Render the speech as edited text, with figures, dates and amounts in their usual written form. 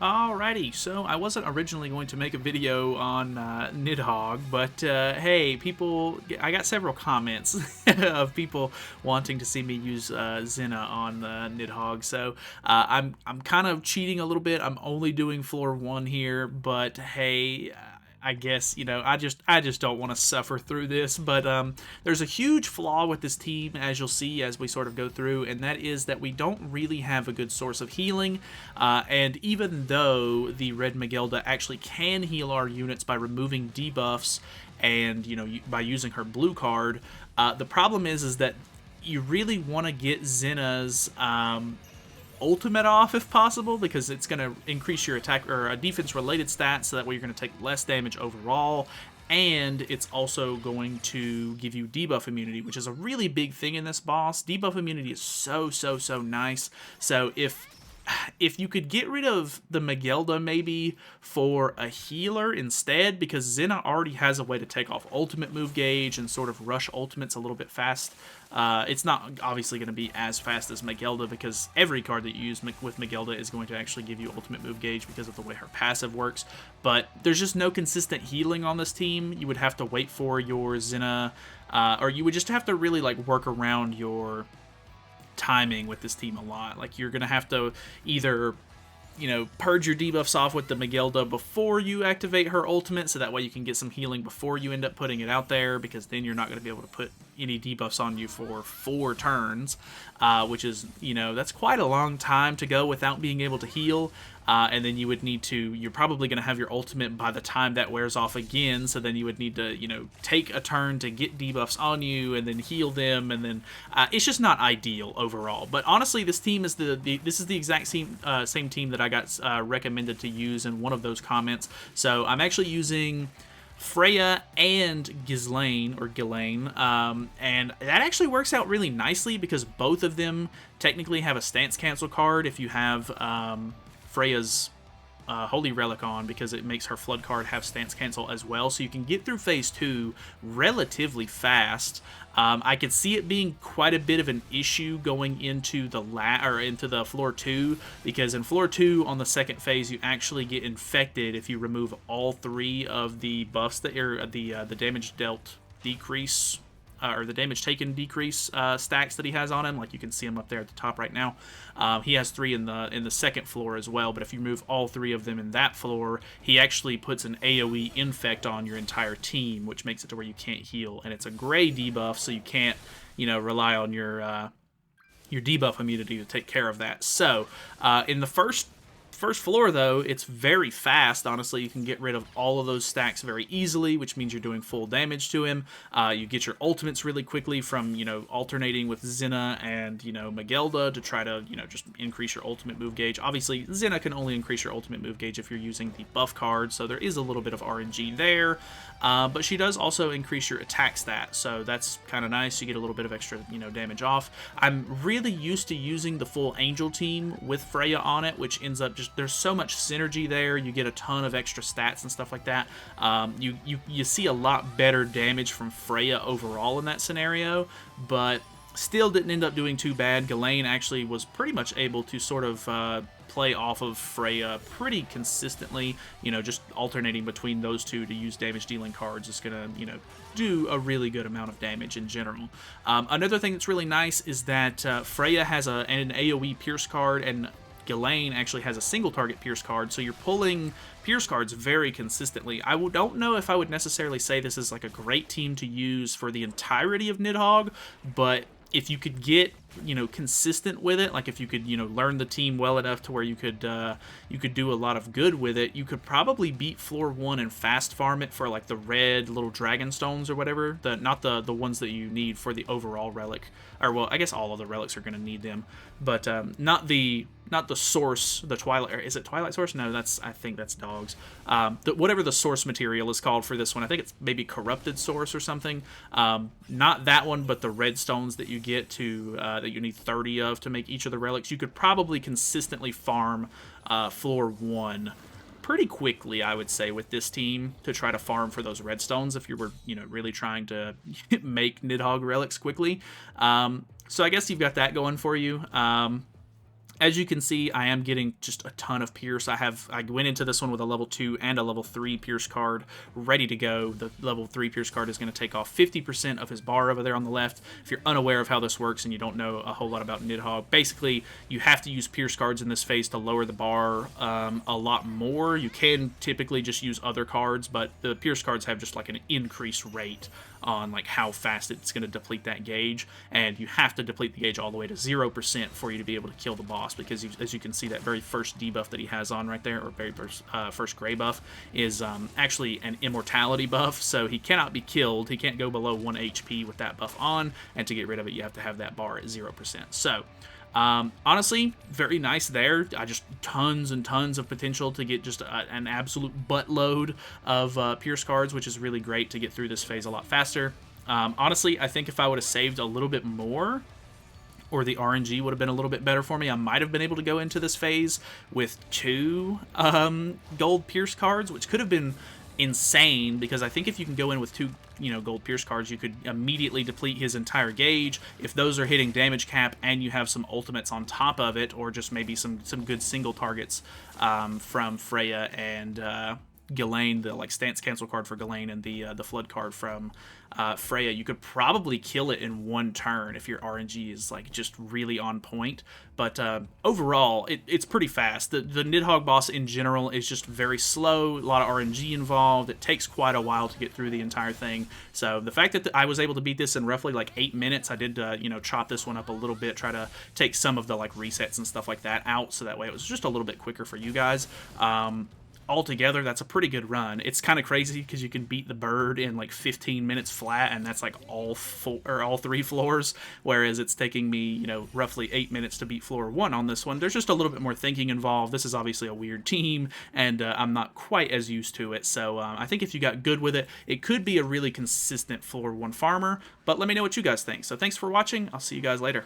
Alrighty, so I wasn't originally going to make a video on Nidhogg, but hey, I got several comments of people wanting to see me use Zena on Nidhogg, so I'm kind of cheating a little bit. I'm only doing floor 1 here, but hey, I guess I just don't want to suffer through this. But there's a huge flaw with this team, as you'll see as we sort of go through, and that is that we don't really have a good source of healing. And even though the Red Magelda actually can heal our units by removing debuffs and by using her blue card, the problem is that you really want to get Zena's ultimate off if possible, because it's going to increase your attack or defense related stats, so that way you're going to take less damage overall, and it's also going to give you debuff immunity, which is a really big thing in this boss. Debuff immunity is so nice. So if you could get rid of the Magelda maybe for a healer instead, because Zena already has a way to take off ultimate move gauge and sort of rush ultimates a little bit fast. It's not obviously going to be as fast as Magelda, because every card that you use with Magelda is going to actually give you ultimate move gauge because of the way her passive works. But there's just no consistent healing on this team. You would have to wait for your Zena, or you would just have to really work around your timing with this team a lot. Like, you're gonna have to either purge your debuffs off with the Magelda before you activate her ultimate, so that way you can get some healing before you end up putting it out there, because then you're not going to be able to put any debuffs on you for 4 turns, which is, that's quite a long time to go without being able to heal. And then you're probably going to have your ultimate by the time that wears off again, so then you would need to, take a turn to get debuffs on you and then heal them, and then it's just not ideal overall. But honestly, this team is this is the exact same team that I got recommended to use in one of those comments. So I'm actually using Freya and Ghislaine, and that actually works out really nicely, because both of them technically have a stance cancel card if you have Freya's Holy Relic on, because it makes her Flood card have stance cancel as well, so you can get through phase 2 relatively fast. I could see it being quite a bit of an issue going into the floor 2, because in floor 2 on the second phase you actually get infected if you remove all 3 of the buffs that are the damage dealt decrease, or the damage taken decrease stacks that he has on him. Like, you can see him up there at the top right now. He has 3 in the second floor as well, but if you remove all 3 of them in that floor, he actually puts an AoE infect on your entire team, which makes it to where you can't heal. And it's a gray debuff, so you can't rely on your debuff immunity to take care of that. So in the first floor, though, it's very fast. Honestly, you can get rid of all of those stacks very easily, which means you're doing full damage to him. You get your ultimates really quickly from, alternating with Zena and, Magelda to try to, just increase your ultimate move gauge. Obviously, Zena can only increase your ultimate move gauge if you're using the buff card, so there is a little bit of RNG there. But she does also increase your attack stat, so that's kind of nice. You get a little bit of extra, damage off. I'm really used to using the full Angel team with Freya on it, which ends up there's so much synergy there. You get a ton of extra stats and stuff like that. You see a lot better damage from Freya overall in that scenario, but still didn't end up doing too bad. Ghislaine actually was pretty much able to sort of play off of Freya pretty consistently. Just alternating between those two to use damage dealing cards is gonna, do a really good amount of damage in general. Another thing that's really nice is that Freya has an AoE Pierce card, and Ghislaine actually has a single target Pierce card, so you're pulling Pierce cards very consistently. I don't know if I would necessarily say this is like a great team to use for the entirety of Nidhoggr, but if you could get, consistent with it, like if you could, learn the team well enough to where you could do a lot of good with it, you could probably beat floor 1 and fast farm it for like the red little dragon stones or whatever. Not the ones that you need for the overall relic, or well, I guess all of the relics are going to need them, but not the source, the Twilight, is it Twilight Source? No, I think that's dogs. Whatever the source material is called for this one, I think it's maybe Corrupted Source or something. Not that one, but the red stones that you get to that you need 30 of to make each of the relics. You could probably consistently farm floor 1 pretty quickly, I would say, with this team, to try to farm for those redstones if you were, really trying to make Nidhoggr relics quickly. So I guess you've got that going for you. As you can see, I am getting just a ton of Pierce. I went into this one with a level 2 and a level 3 Pierce card ready to go. The level 3 Pierce card is going to take off 50% of his bar over there on the left. If you're unaware of how this works and you don't know a whole lot about Nidhoggr, basically you have to use Pierce cards in this phase to lower the bar a lot more. You can typically just use other cards, but the Pierce cards have just like an increased rate on like how fast it's going to deplete that gauge, and you have to deplete the gauge all the way to 0% for you to be able to kill the boss, because as you can see, that very first debuff that he has on right there, or very first gray buff, is actually an immortality buff, so he cannot be killed. He can't go below 1 HP with that buff on, and to get rid of it you have to have that bar at 0%. So honestly, very nice there. Just tons and tons of potential to get just an absolute buttload of Pierce cards, which is really great to get through this phase a lot faster. Honestly, I think if I would have saved a little bit more, or the RNG would have been a little bit better for me, I might have been able to go into this phase with 2 gold Pierce cards, which could have been insane, because I think if you can go in with 2 gold Pierce cards, you could immediately deplete his entire gauge. If those are hitting damage cap and you have some ultimates on top of it, or just maybe some good single targets from Freya and Ghislaine, the like stance cancel card for Ghislaine, and the flood card from Freya, you could probably kill it in 1 turn if your RNG is like just really on point. But overall, it's pretty fast. The Nidhoggr boss in general is just very slow, a lot of RNG involved. It takes quite a while to get through the entire thing. So the fact that I was able to beat this in roughly like 8 minutes, I did chop this one up a little bit, try to take some of the like resets and stuff like that out, so that way it was just a little bit quicker for you guys. Altogether, that's a pretty good run. It's kind of crazy because you can beat the bird in like 15 minutes flat, and that's like all 3 floors, whereas it's taking me, roughly 8 minutes to beat floor 1 on this one. There's just a little bit more thinking involved. This is obviously a weird team, and I'm not quite as used to it, so I think if you got good with it, it could be a really consistent floor 1 farmer, but let me know what you guys think. So thanks for watching. I'll see you guys later.